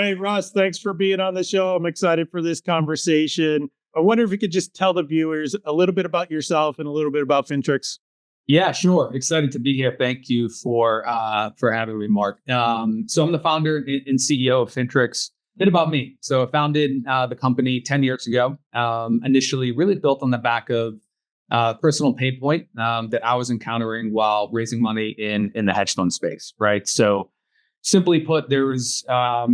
right, Russ, thanks for being on the show. I'm excited for this conversation. I wonder if you could just tell the viewers a little bit about yourself and a little bit about FINTRX. Yeah, sure. Excited to be here. Thank you for having me, Mark. So I'm the founder and CEO of FINTRX. A bit about me. So I founded the company 10 years ago, initially really built on the back of personal pain point that I was encountering while raising money in the hedge fund space, right? So simply put, there was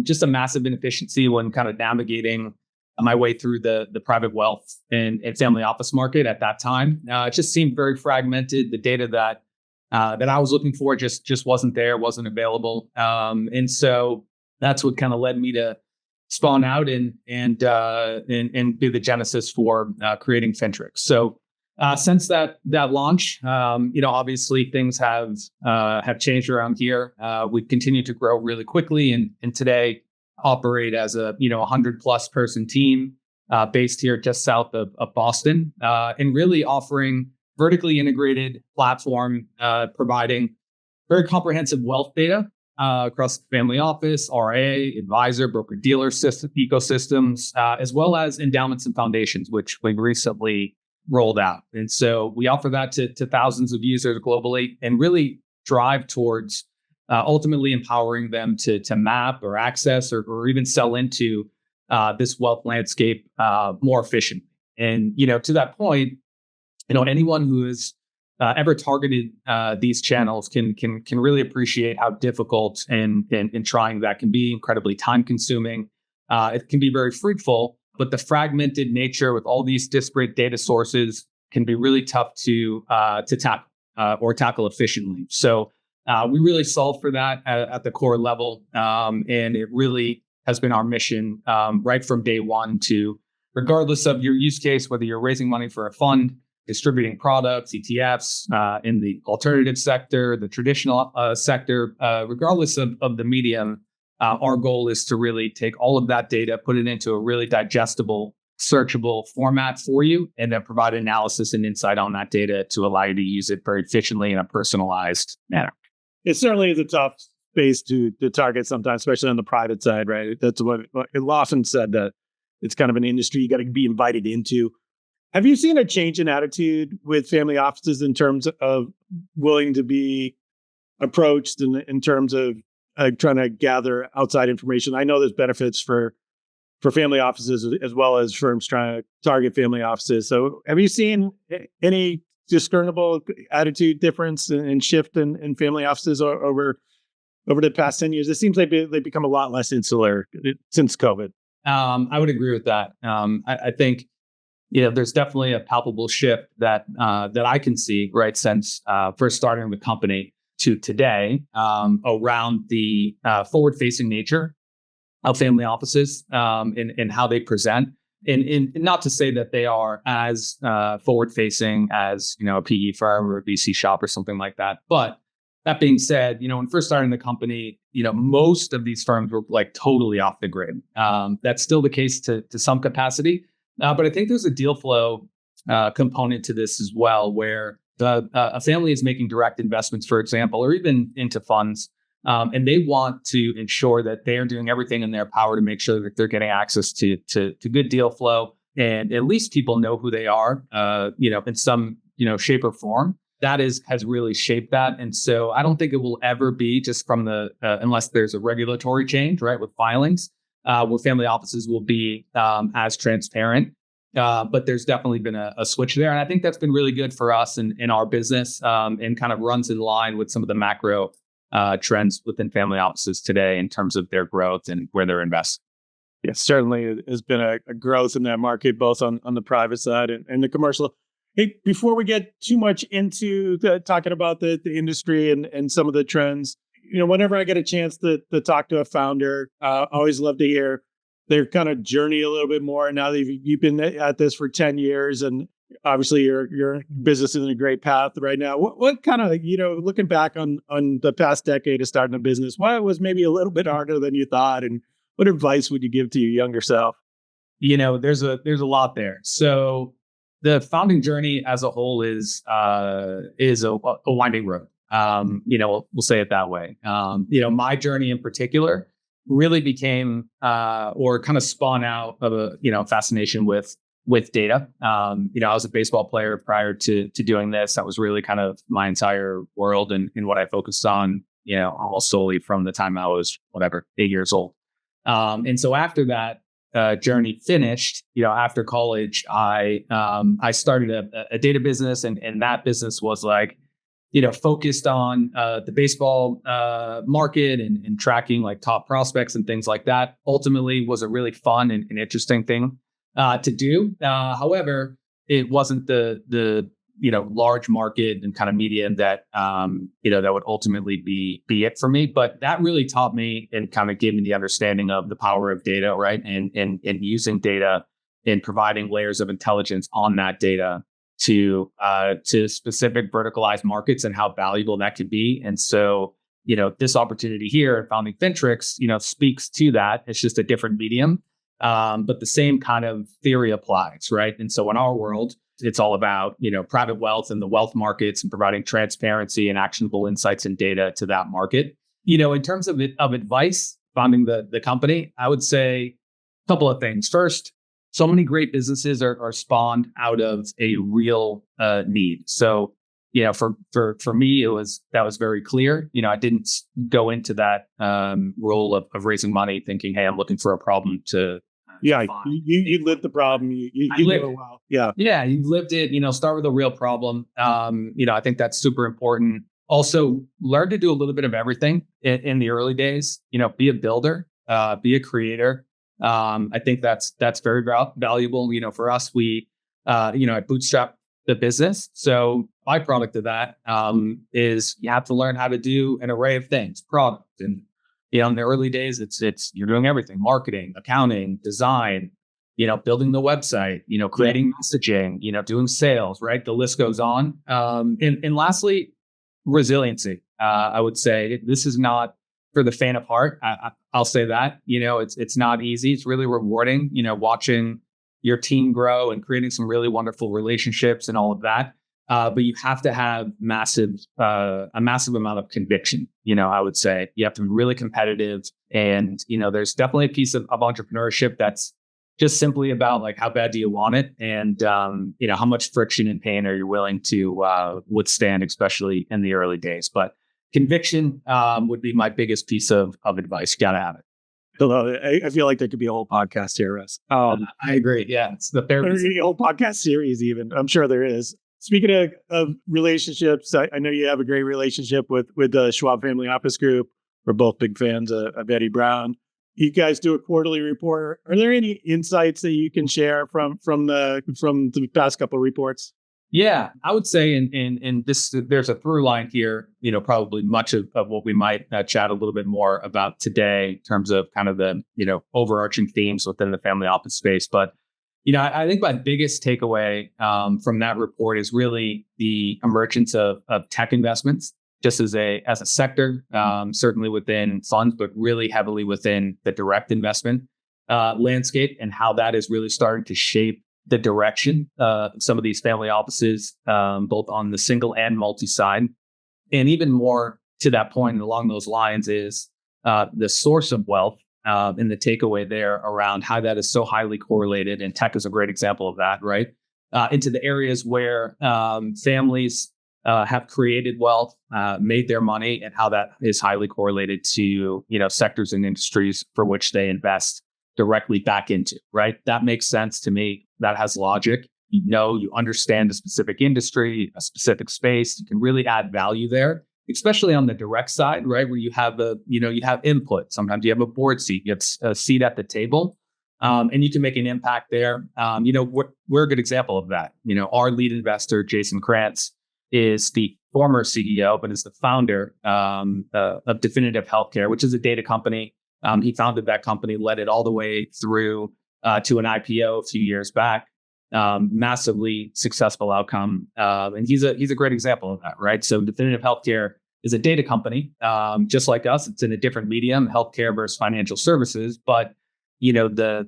just a massive inefficiency when kind of navigating my way through the private wealth and family office market at that time. It just seemed very fragmented. The data that I was looking for just wasn't there, wasn't available. And so that's what kind of led me to spawn out and be the genesis for creating FINTRX. So since that launch, obviously things have changed around here. We've continued to grow really quickly, and today operate as a 100+ person team based here just south of Boston, and really offering vertically integrated platform, providing very comprehensive wealth data across the family office, RIA, advisor, broker dealer ecosystems, as well as endowments and foundations, which we recently rolled out. And so we offer that to thousands of users globally and really drive towards ultimately empowering them to map or access or even sell into this wealth landscape more efficiently. And, to that point, anyone who has ever targeted these channels can really appreciate how difficult and trying that can be, incredibly time consuming. It can be very fruitful, but the fragmented nature with all these disparate data sources can be really tough to tackle efficiently. So we really solve for that at the core level. And it really has been our mission right from day one to, regardless of your use case, whether you're raising money for a fund, distributing products, ETFs, in the alternative sector, the traditional sector, regardless of the medium, our goal is to really take all of that data, put it into a really digestible, searchable format for you, and then provide analysis and insight on that data to allow you to use it very efficiently in a personalized manner. It certainly is a tough space to target sometimes, especially on the private side, right? That's what it often said, that it's kind of an industry you got to be invited into. Have you seen a change in attitude with family offices in terms of willing to be approached in terms of trying to gather outside information? I know there's benefits for family offices as well as firms trying to target family offices. So have you seen any discernible attitude difference and shift in family offices over the past 10 years? It seems like they've become a lot less insular since COVID. I would agree with that. I think there's definitely a palpable shift that I can see, right, since first starting the company to today, around the forward-facing nature of family offices and how they present. And not to say that they are as forward-facing as a PE firm or a VC shop or something like that. But that being said, when first starting the company, most of these firms were like totally off the grid. That's still the case to some capacity. But I think there's a deal flow component to this as well, where a family is making direct investments, for example, or even into funds. And they want to ensure that they are doing everything in their power to make sure that they're getting access to good deal flow, and at least people know who they are, in some shape or form. That has really shaped that, and so I don't think it will ever be just from the unless there's a regulatory change, right, with filings, where family offices will be as transparent. But there's definitely been a switch there, and I think that's been really good for us in our business, and kind of runs in line with some of the macro trends within family offices today in terms of their growth and where they're investing. Yes, certainly has been a growth in that market, both on the private side and the commercial. Hey, before we get too much into talking about the industry and some of the trends, whenever I get a chance to talk to a founder, I always love to hear their kind of journey a little bit more. Now that you've been at this for 10 years, and obviously your business is in a great path right now. What kind of, looking back on the past decade of starting a business, why it was maybe a little bit harder than you thought, and what advice would you give to your younger self? There's a lot there. So the founding journey as a whole is a winding road. We'll say it that way. My journey in particular really became or kind of spawned out of a fascination with data. I was a baseball player prior to doing this. That was really kind of my entire world and what I focused on, almost solely from the time I was 8 years old. And so after that journey finished, after college, I started a data business, and that business was like, focused on the baseball market and tracking like top prospects and things like that. Ultimately was a really fun and interesting thing to do. However, it wasn't the large market and kind of medium that that would ultimately be it for me. But that really taught me and kind of gave me the understanding of the power of data, right? And using data and providing layers of intelligence on that data to specific verticalized markets and how valuable that could be. And so, this opportunity here at founding FINTRX, speaks to that. It's just a different medium, but the same kind of theory applies, right? And so in our world, it's all about, private wealth and the wealth markets and providing transparency and actionable insights and data to that market. In terms of advice, founding the company, I would say a couple of things. First, so many great businesses are spawned out of a real need. So, for me, that was very clear. I didn't go into that role of raising money thinking, hey, I'm looking for a problem to. Yeah, you lived the problem. You know it well. Yeah, you lived it. Start with a real problem. I think that's super important. Also, learn to do a little bit of everything in the early days. Be a builder, be a creator. I think that's very valuable. For us, we, I bootstrap the business. So byproduct of that is you have to learn how to do an array of things, product. And, in the early days, it's you're doing everything: marketing, accounting, design, building the website, creating messaging, doing sales, right? The list goes on. And lastly, resiliency. I would say this is not for the faint of heart. I'll say that, it's not easy. It's really rewarding, watching your team grow and creating some really wonderful relationships and all of that. But you have to have a massive amount of conviction. I would say you have to be really competitive, and, there's definitely a piece of entrepreneurship that's just simply about like, how bad do you want it? And, how much friction and pain are you willing to withstand, especially in the early days. But conviction would be my biggest piece of advice. You got to have it. I feel like there could be a whole podcast here, Russ. I agree. Yeah, it's the therapy. A whole podcast series, even. I'm sure there is. Speaking of relationships, I know you have a great relationship with the Schwab Family Office Group. We're both big fans of Eddie Brown. You guys do a quarterly report. Are there any insights that you can share from the past couple of reports? Yeah, I would say in this, there's a through line here, probably much of what we might chat a little bit more about today in terms of kind of the, overarching themes within the family office space. But, I think my biggest takeaway from that report is really the emergence of tech investments, just as a sector, certainly within funds, but really heavily within the direct investment landscape, and how that is really starting to shape the direction of some of these family offices, both on the single and multi side. And even more to that point, and along those lines, is the source of wealth and the takeaway there around how that is so highly correlated. And tech is a great example of that, right? Into the areas where families have created wealth, made their money, and how that is highly correlated to, sectors and industries for which they invest directly back into, right? That makes sense to me. That has logic. You understand a specific industry, a specific space. You can really add value there, especially on the direct side, right? Where you have you have input. Sometimes you have a board seat, you have a seat at the table, and you can make an impact there. We're a good example of that. Our lead investor, Jason Krantz, is the former CEO, but is the founder of Definitive Healthcare, which is a data company. He founded that company, led it all the way through to an IPO a few years back. Massively successful outcome. And he's a great example of that, right? So Definitive Healthcare is a data company, just like us. It's in a different medium, healthcare versus financial services. But, the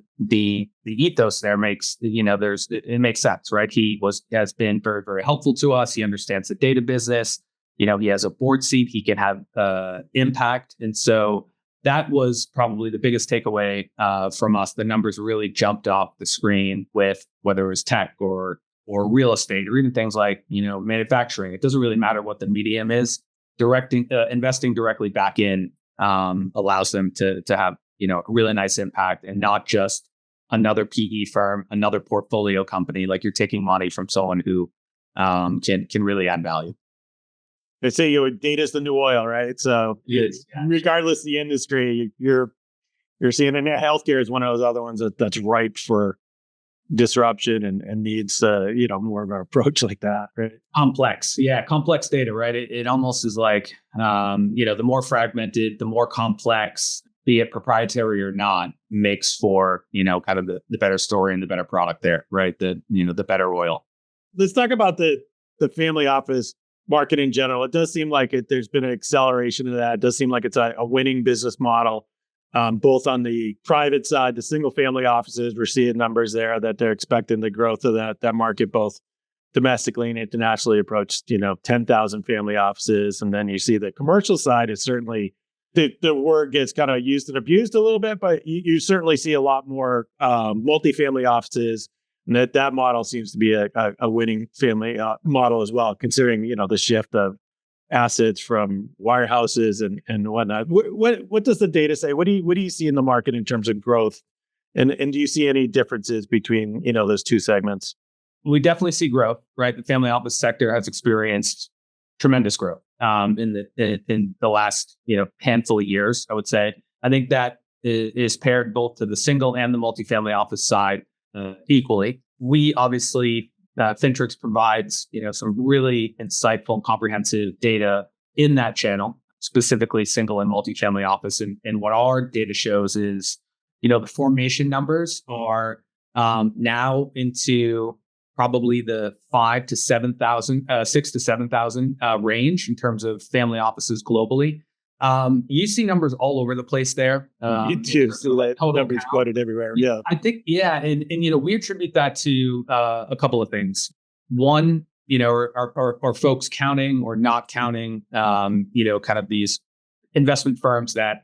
ethos there makes, it makes sense, right? He has been very, very helpful to us. He understands the data business. He has a board seat. He can have impact. And so, that was probably the biggest takeaway from us. The numbers really jumped off the screen with whether it was tech or real estate or even things like, manufacturing. It doesn't really matter what the medium is. Investing directly back in allows them to have, a really nice impact, and not just another PE firm, another portfolio company. Like, you're taking money from someone who can really add value. They say data's the new oil, right? So regardless of the industry, you're seeing, and healthcare is one of those other ones that's ripe for disruption and needs more of an approach like that, right? Complex data, right? It almost is like the more fragmented, the more complex, be it proprietary or not, makes for kind of the better story and the better product there, right? The better oil. Let's talk about the family office market in general. It does seem like there's been an acceleration of that. It does seem like it's a winning business model, both on the private side, the single family offices. We're seeing numbers there that they're expecting the growth of that market, both domestically and internationally, approached 10,000 family offices. And then you see the commercial side is certainly the word gets kind of used and abused a little bit, but you certainly see a lot more multifamily offices. And that model seems to be a winning family model as well, considering the shift of assets from wirehouses and whatnot. What does the data say? What do you see in the market in terms of growth, and do you see any differences between those two segments? We definitely see growth, right? The family office sector has experienced tremendous growth in the last handful of years. I would say. I think that is paired both to the single and the multifamily office side equally. We obviously, FINTRX provides, some really insightful and comprehensive data in that channel, specifically single and multifamily office. And what our data shows is, the formation numbers are now into probably the 6,000 to 7,000 range in terms of family offices globally. You see numbers all over the place there. You too. Numbers quoted everywhere. Yeah. I think, and we attribute that to a couple of things. One, are folks counting or not counting, kind of these investment firms that,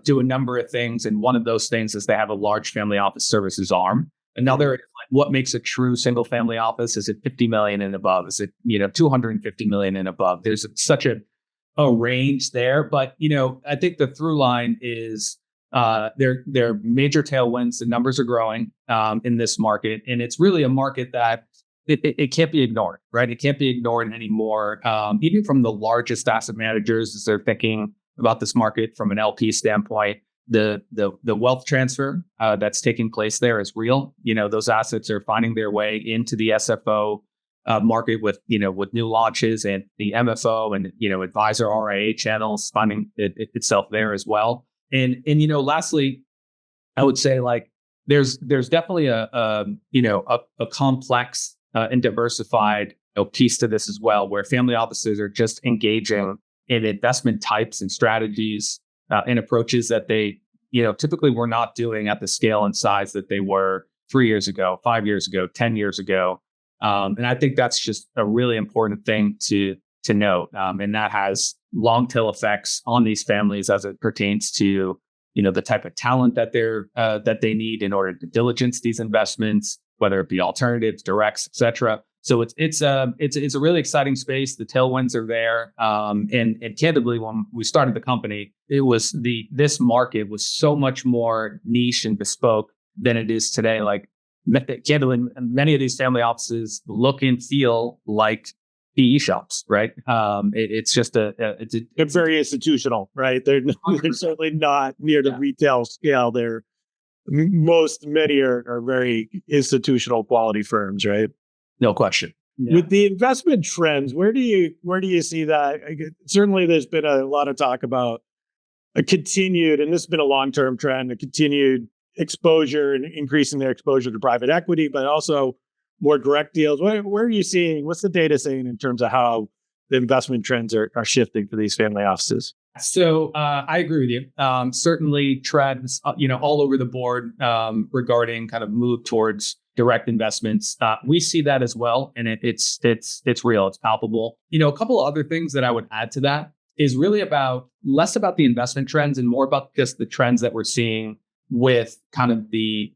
do a number of things. And one of those things is they have a large family office services arm. Another, what makes a true single family office? Is it 50 million and above? Is it, 250 million and above? There's such a range there, but I think the through line is there are major tailwinds. The numbers are growing in this market, and it's really a market that it can't be ignored, right? It can't be ignored anymore, even from the largest asset managers as they're thinking about this market from an LP standpoint. The wealth transfer that's taking place there is real. Those assets are finding their way into the SFO market with new launches, and the MFO and advisor RIA channels finding itself there as well. And lastly, I would say there's definitely a complex and diversified piece to this as well, where family offices are just engaging in investment types and strategies and approaches that they typically were not doing at the scale and size that they were 3 years ago, 5 years ago, 10 years ago. And I think that's just a really important thing to note. And that has long tail effects on these families as it pertains to, the type of talent that they need in order to diligence these investments, whether it be alternatives, directs, et cetera. So it's a really exciting space. The tailwinds are there. And candidly, when we started the company, this market was so much more niche and bespoke than it is today. Candidly, many of these family offices look and feel like PE shops, right? It's just they're very institutional, right? They're certainly not near the retail scale. Many are very institutional quality firms, right? No question. Yeah. With the investment trends, where do you see that? Certainly, there's been a lot of talk about a continued, and this has been a long-term trend, a continued exposure and increasing their exposure to private equity, but also more direct deals. Where are you seeing? What's the data saying in terms of how the investment trends are shifting for these family offices? So I agree with you. Certainly, trends, all over the board regarding kind of move towards direct investments. We see that as well, and it's real. It's palpable. A couple of other things that I would add to that is really about less about the investment trends and more about just the trends that we're seeing with kind of the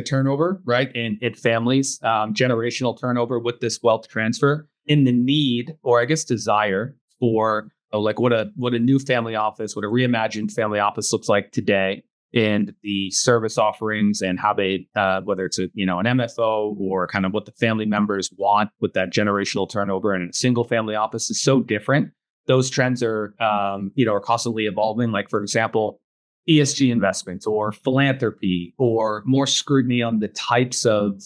turnover, right? In families, generational turnover with this wealth transfer, in the need, or I guess desire for like what a new family office, what a reimagined family office looks like today, and the service offerings and how they, whether it's an MFO or kind of what the family members want with that generational turnover in a single family office is so different. Those trends are, are constantly evolving. Like, for example, ESG investments or philanthropy, or more scrutiny on the types of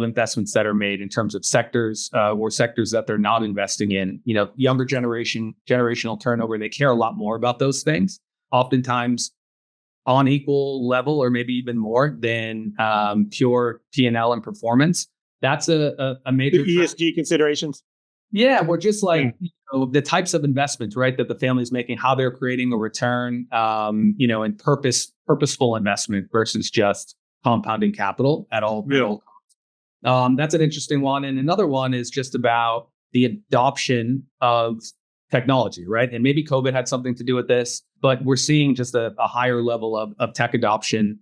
investments that are made in terms of sectors or sectors that they're not investing in. Younger generational turnover, they care a lot more about those things, oftentimes on equal level or maybe even more than pure P&L and performance. That's a major the ESG considerations. Yeah, we're just like the types of investments, right, that the family's making, how they're creating a return, and purposeful investment versus just compounding capital at all. That's an interesting one. And another one is just about the adoption of technology, right? And maybe COVID had something to do with this, but we're seeing just a higher level of tech adoption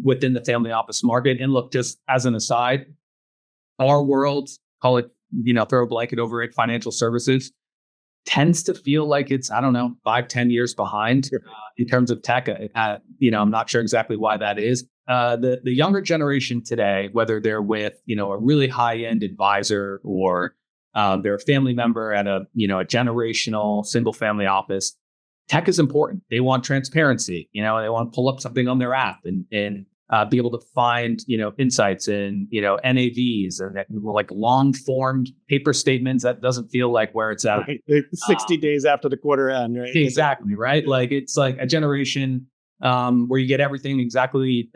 within the family office market. And look, just as an aside, our world, call it, throw a blanket over it, financial services, tends to feel like it's, 5-10 years behind in terms of tech. I'm not sure exactly why that is. The younger generation today, whether they're with, a really high-end advisor or they're a family member at a generational single family office, tech is important. They want transparency. They want to pull up something on their app and be able to find, insights and, NAVs and like long form paper statements. That doesn't feel like where it's at. Right. 60 days after the quarter end, right? Exactly. Right. Like it's like a generation where you get everything exactly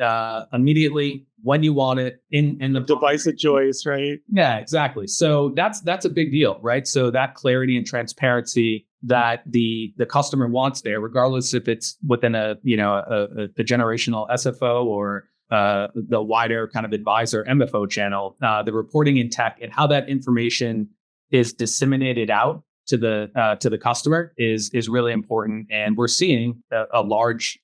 immediately when you want it in the device of choice, right? Yeah, exactly. So that's a big deal, right? So that clarity and transparency that the customer wants there, regardless if it's within a generational SFO or the wider kind of advisor MFO channel, the reporting in tech and how that information is disseminated out to the customer is really important. And we're seeing a large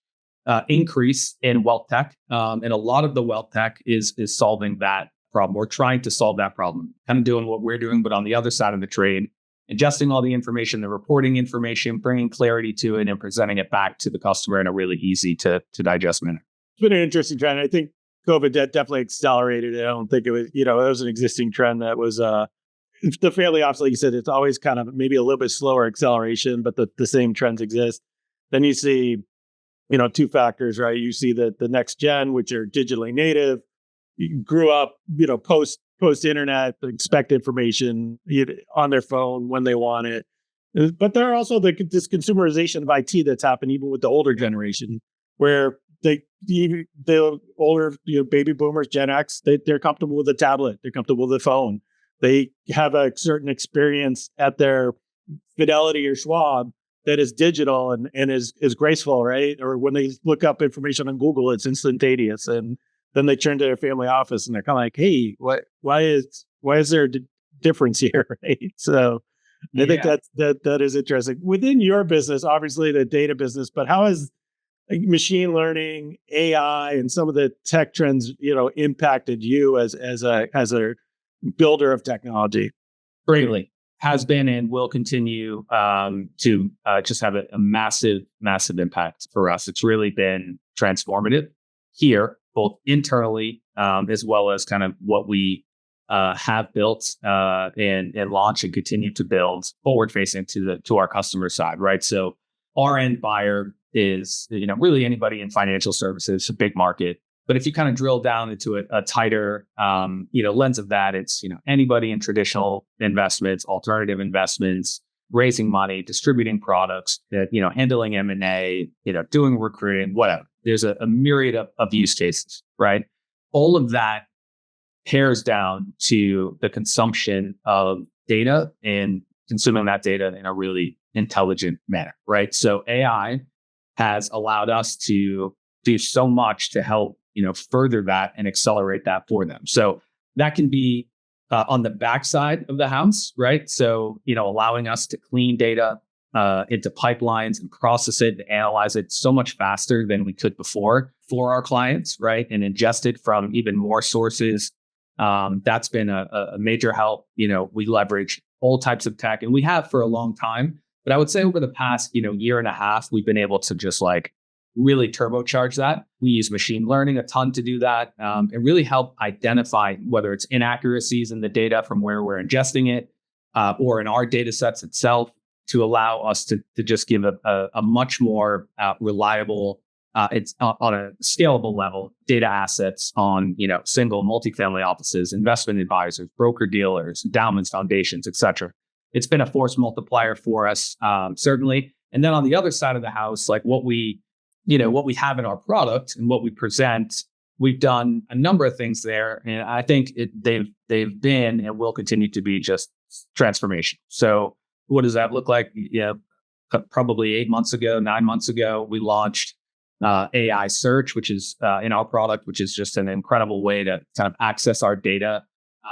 increase in wealth tech, and a lot of the wealth tech is solving that problem. We're trying to solve that problem, kind of doing what we're doing, but on the other side of the trade, ingesting all the information, the reporting information, bringing clarity to it, and presenting it back to the customer in a really easy to digest manner. It's been an interesting trend. I think COVID definitely accelerated it. I don't think it was, it was an existing trend that was the family office, like you said, it's always kind of maybe a little bit slower acceleration, but the same trends exist. Then you see, two factors, right? You see the next gen, which are digitally native, grew up, post internet, expect information on their phone when they want it. But there are also this consumerization of IT that's happened even with the older generation, where the older baby boomers, Gen X, they're comfortable with a tablet, they're comfortable with a phone, they have a certain experience at their Fidelity or Schwab that is digital and is graceful, right? Or when they look up information on Google, it's instantaneous, and then they turn to their family office and they're kind of like, "Hey, why is there a difference here?" Right? So I think that is interesting within your business, obviously the data business. But how has machine learning, AI, and some of the tech trends, impacted you as a builder of technology? Greatly. Has been and will continue to just have a massive impact for us. It's really been transformative here, both internally as well as kind of what we have built and launch and continue to build forward facing to our customer side, right? So our end buyer is really anybody in financial services, a big market. But if you kind of drill down into a tighter, lens of that, it's, anybody in traditional investments, alternative investments, raising money, distributing products, handling M&A, doing recruiting, whatever. There's a myriad of use cases, right? All of that pairs down to the consumption of data and consuming that data in a really intelligent manner, right? So AI has allowed us to do so much to help further that and accelerate that for them. So that can be on the backside of the house, right? So, allowing us to clean data, into pipelines and process it and analyze it so much faster than we could before for our clients, right? And ingest it from even more sources. That's been a major help. We leverage all types of tech, and we have for a long time. But I would say over the past, year and a half, we've been able to just really turbocharge that. We use machine learning a ton to do that, and really help identify whether it's inaccuracies in the data from where we're ingesting it, or in our data sets itself, to allow us to just give a much more reliable, it's on a scalable level, data assets on single multifamily offices, investment advisors, broker dealers, endowments, foundations, etc. It's been a force multiplier for us, certainly. And then on the other side of the house, what we have in our product and what we present, we've done a number of things there, and I think they've been and will continue to be just transformation. So what does that look like? Probably 9 months ago, we launched AI search, which is in our product, which is just an incredible way to kind of access our data.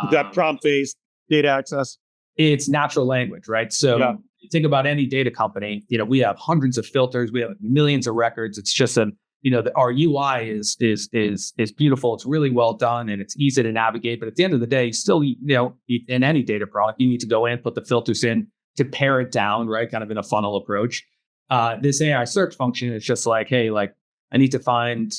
Is that prompt-based data access? It's natural language, right? So you think about any data company, we have hundreds of filters, we have millions of records. It's just our UI is beautiful. It's really well done and it's easy to navigate. But at the end of the day, still, in any data product, you need to go in, put the filters in to pare it down, right? Kind of in a funnel approach. This AI search function is just hey, I need to find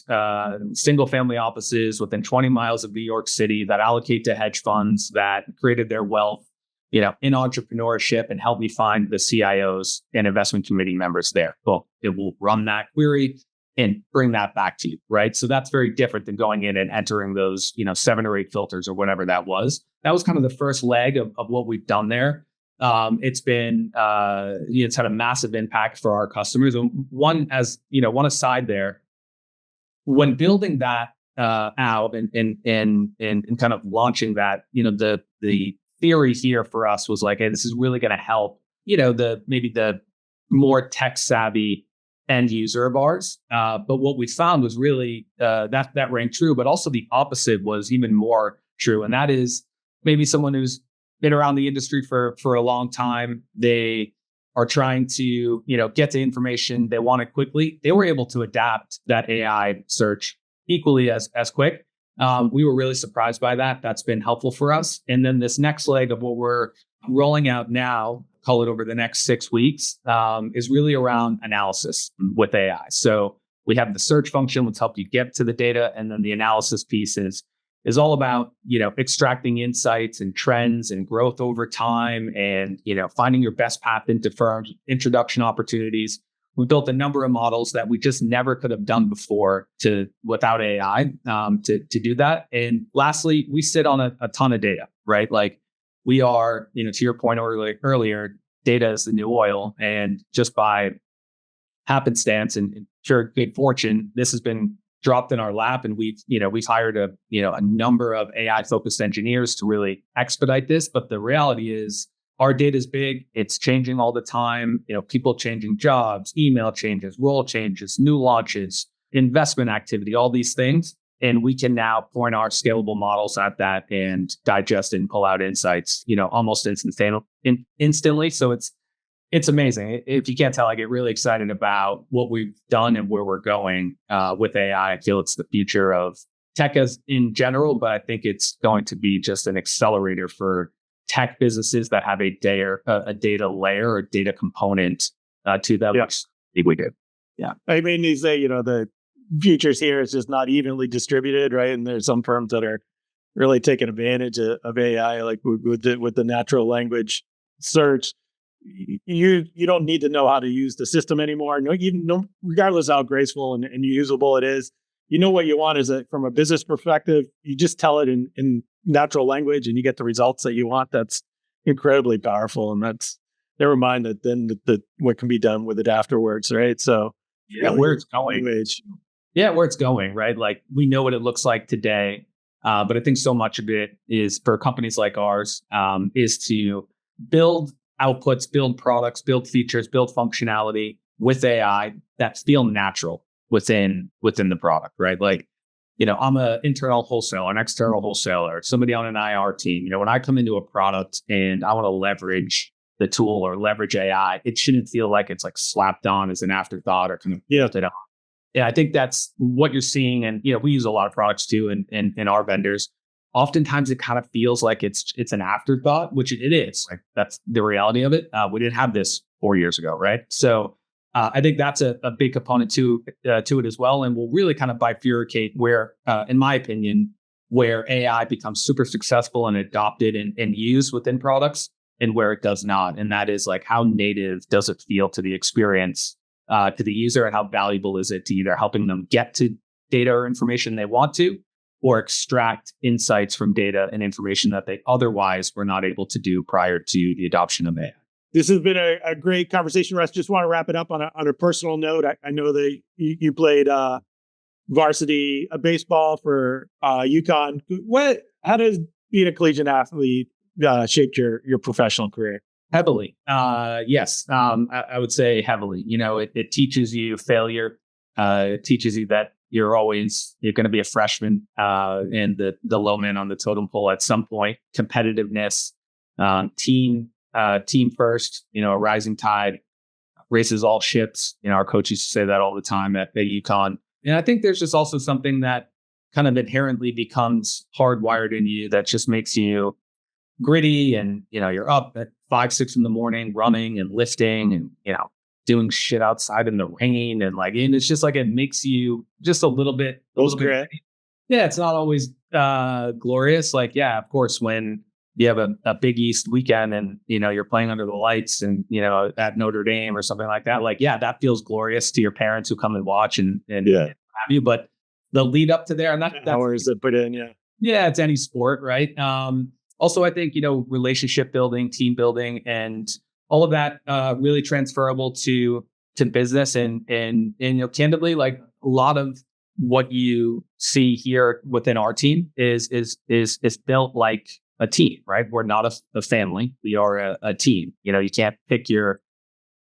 single family offices within 20 miles of New York City that allocate to hedge funds that created their wealth, in entrepreneurship, and help me find the CIOs and investment committee members there. Well, it will run that query and bring that back to you, right? So that's very different than going in and entering those, 7 or 8 filters or whatever that was. That was kind of the first leg of what we've done there. It's been, it's had a massive impact for our customers. And one aside there, when building that out and kind of launching that, the theory here for us was hey, this is really going to help, maybe the more tech savvy end user of ours. But what we found was really that rang true, but also the opposite was even more true. And that is maybe someone who's been around the industry for a long time. They are trying to, get the information. They want it quickly. They were able to adapt that AI search equally as quick. We were really surprised by that. That's been helpful for us. And then this next leg of what we're rolling out now, call it over the next 6 weeks, is really around analysis with AI. So we have the search function, which helps you get to the data. And then the analysis piece is all about, extracting insights and trends and growth over time and, finding your best path into firms, introduction opportunities. We built a number of models that we just never could have done before without AI to do that. And lastly, we sit on a ton of data, right? We are, to your point earlier, data is the new oil. And just by happenstance and pure good fortune, this has been dropped in our lap, and we've hired a number of AI focused engineers to really expedite this. But the reality is our data is big. It's changing all the time. People changing jobs, email changes, role changes, new launches, investment activity, all these things. And we can now point our scalable models at that and digest and pull out insights, almost instantly. So it's amazing. If you can't tell, I get really excited about what we've done and where we're going with AI. I feel it's the future of tech as in general, but I think it's going to be just an accelerator for tech businesses that have a data layer or data component to them. Yes, we do. Yeah. I mean, you say, the futures here is just not evenly distributed, right? And there's some firms that are really taking advantage of AI, like with the natural language search. You don't need to know how to use the system anymore. Regardless of how graceful and usable it is, what you want is that from a business perspective, you just tell it in natural language and you get the results that you want. That's incredibly powerful. And that's, never mind that then what can be done with it afterwards, right? So where it's going. Where it's going, right? We know what it looks like today. But I think so much of it is for companies like ours, is to build outputs, build products, build features, build functionality with AI that feel natural within the product, right? I'm an internal wholesaler, an external wholesaler, somebody on an IR team. When I come into a product and I want to leverage, the tool or leverage AI, it shouldn't feel like it's like slapped on as an afterthought or kind of bolted on. Yeah, I think that's what you're seeing. And, we use a lot of products too in our vendors. Oftentimes it kind of feels like it's an afterthought, which it is. Like that's the reality of it. We didn't have this 4 years ago, right? So I think that's a big component to it as well. And will really kind of bifurcate where, in my opinion, where AI becomes super successful and adopted and used within products and where it does not. And that is like, how native does it feel to the experience, to the user, and how valuable is it to either helping them get to data or information they want to, or extract insights from data and information that they otherwise were not able to do prior to the adoption of AI. This has been a great conversation, Russ. Just want to wrap it up on a personal note. I know that you played varsity baseball for UConn. How does being a collegiate athlete shaped your professional career? Heavily. Yes. I would say heavily. It teaches you failure. It teaches you that you're going to be a freshman and the low man on the totem pole at some point. Competitiveness, team first, a rising tide raises all ships. Our coach used to say that all the time at UConn. And I think there's just also something that kind of inherently becomes hardwired in you that just makes you gritty. And, you're up at 5, 6 in the morning running and lifting and, doing shit outside in the rain. And it's just like, it makes you just a little bit. Great. Yeah. It's not always glorious. Like, yeah, of course, when you have a Big East weekend and, you're playing under the lights and, at Notre Dame or something like that, like, yeah, that feels glorious to your parents who come and watch and have you. But the lead up to there, and that's hours that put in. Yeah. It's any sport. Right. Also, I think, relationship building, team building, and all of that really transferable to business and candidly, like a lot of what you see here within our team is built like a team, right? We're not a family. We are a team. You can't pick your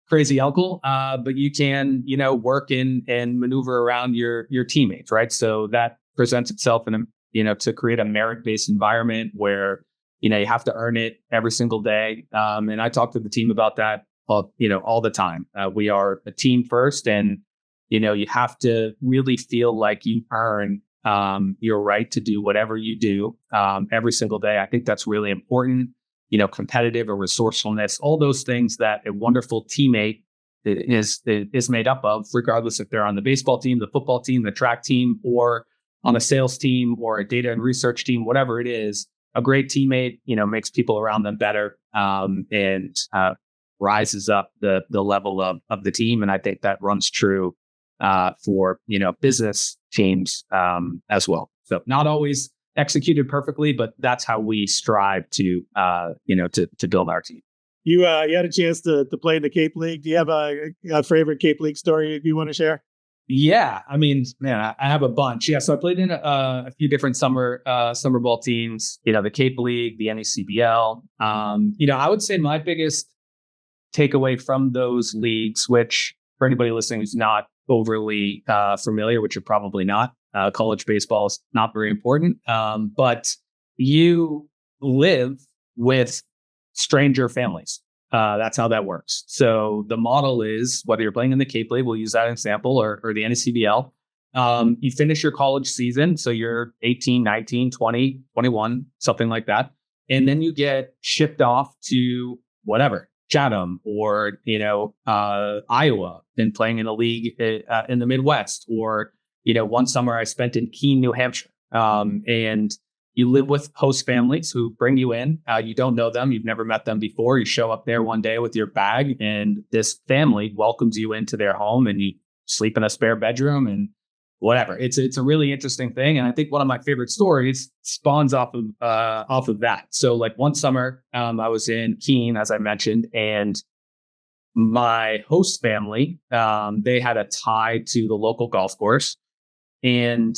crazy uncle, but you can, work in and maneuver around your teammates, right? So that presents itself to create a merit-based environment where, you have to earn it every single day. And I talk to the team about that, all the time. We are a team first, and, you have to really feel like you earn your right to do whatever you do every single day. I think that's really important. Competitive or resourcefulness, all those things that a wonderful teammate is made up of, regardless if they're on the baseball team, the football team, the track team, or on a sales team or a data and research team, whatever it is. A great teammate, makes people around them better and rises up the level of the team. And I think that runs true for, business teams as well. So not always executed perfectly, but that's how we strive to build our team. You had a chance to play in the Cape League. Do you have a favorite Cape League story you want to share? Yeah, I mean, man, I have a bunch. Yeah, so I played in a few different summer ball teams. The Cape League, the NECBL. I would say my biggest takeaway from those leagues, which for anybody listening who's not overly familiar, which you're probably not, college baseball is not very important. But you live with stranger families. That's how that works. So the model is, whether you're playing in the Cape League, we'll use that example, or the NECBL, you finish your college season. So you're 18, 19, 20, 21, something like that. And then you get shipped off to whatever, Chatham or, Iowa, and playing in a league in the Midwest. Or, one summer I spent in Keene, New Hampshire. And you live with host families who bring you in. You don't know them. You've never met them before. You show up there one day with your bag, and this family welcomes you into their home, and you sleep in a spare bedroom and whatever. It's a really interesting thing. And I think one of my favorite stories spawns off of that. So like one summer, I was in Keene, as I mentioned, and my host family, they had a tie to the local golf course. And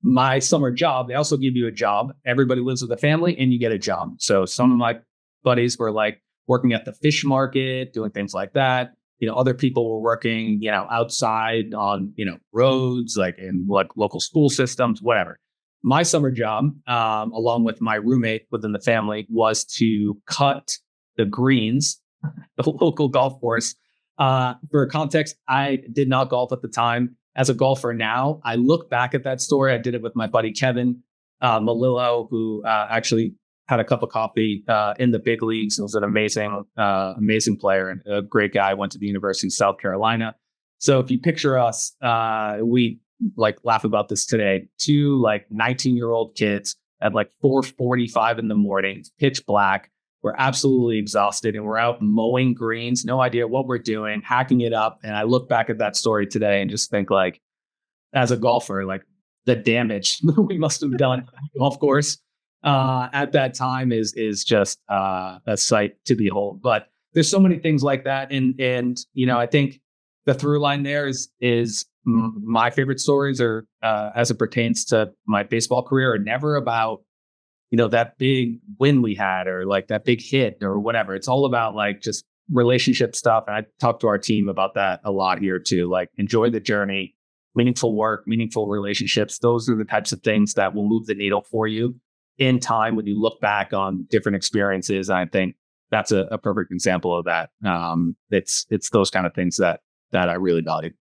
my summer job, they also give you a job. Everybody lives with a family and you get a job. So some of my buddies were like working at the fish market, doing things like that. Other people were working, outside on, roads, like in like local school systems, whatever. My summer job, along with my roommate within the family, was to cut the greens, the local golf course. For context, I did not golf at the time. As a golfer now, I look back at that story. I did it with my buddy Kevin Malillo, who actually had a cup of coffee in the big leagues. He was an amazing player and a great guy. Went to the University of South Carolina. So if you picture us, we like laugh about this today. Two like 19-year-old kids at like 4:45 in the morning, pitch black. We're absolutely exhausted and we're out mowing greens, no idea what we're doing, hacking it up. And I look back at that story today and just think like, as a golfer, like the damage we must have done on the golf course at that time is just a sight to behold. But there's so many things like that. And you know, I think the through line there is my favorite stories are as it pertains to my baseball career are never about, you know, that big win we had or like that big hit or whatever. It's all about like just relationship stuff. And I talk to our team about that a lot here too. Like enjoy the journey, meaningful work, meaningful relationships. Those are the types of things that will move the needle for you in time when you look back on different experiences. And I think that's a perfect example of that. It's those kind of things that I really value.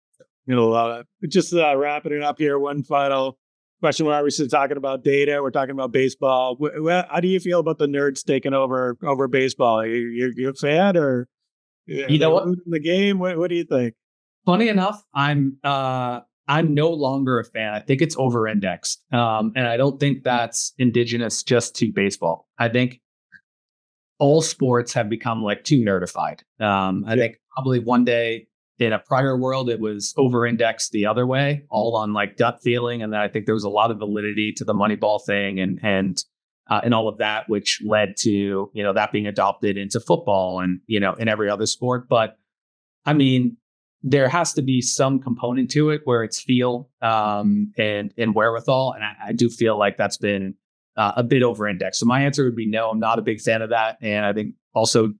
You know, just wrapping it up here. One final question. We're obviously talking about data. We're talking about baseball. How do you feel about the nerds taking over baseball? You're a fan, or you know what, in the game? What do you think? Funny enough, I'm no longer a fan. I think it's over-indexed, and I don't think that's indigenous just to baseball. I think all sports have become like too nerdified. I think probably one day in a prior world, it was over-indexed the other way, all on like gut feeling. And then I think there was a lot of validity to the Moneyball thing and all of that, which led to, you know, that being adopted into football and, you know, in every other sport. But I mean, there has to be some component to it where it's feel and wherewithal. And I do feel like that's been a bit over-indexed. So my answer would be no, I'm not a big fan of that. And I think also,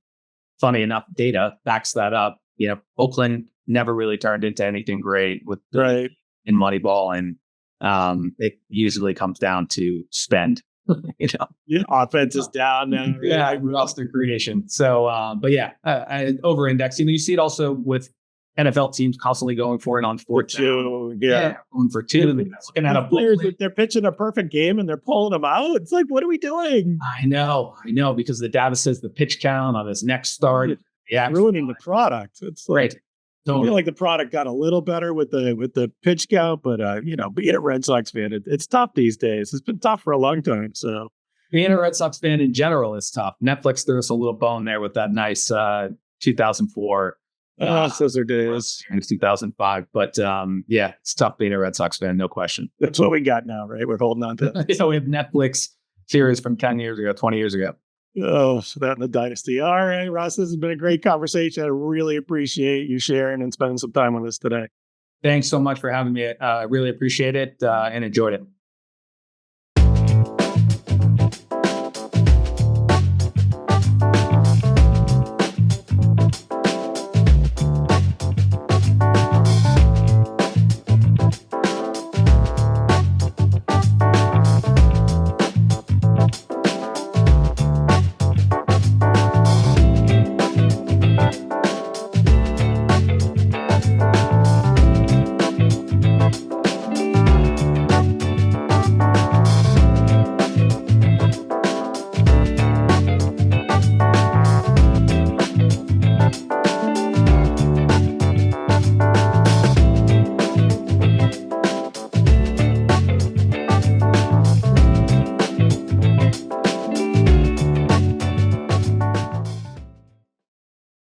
funny enough, data backs that up. You know, Oakland never really turned into anything great with in Moneyball, and it usually comes down to spend. You know, offense is down now. Roster creation. So, but yeah, I over-index. You know, you see it also with NFL teams constantly going for it on fourth down. Going for two. Looking at players, they're pitching a perfect game and they're pulling them out. It's like, what are we doing? I know, because the data says the pitch count on this next start. Yeah, ruining the product. It's like, right. I feel like the product got a little better with the pitch count, but you know, being a Red Sox fan, it's tough these days. It's been tough for a long time. So being a Red Sox fan in general is tough. Netflix threw us a little bone there with that nice 2004. Those are days. 2005, but yeah, it's tough being a Red Sox fan, no question. That's what we got now, right? We're holding on to. So we have Netflix series from 10 years ago, 20 years ago. Oh, so that in the dynasty. All right, Russ, this has been a great conversation. I really appreciate you sharing and spending some time with us today. Thanks so much for having me. I really appreciate it and enjoyed it.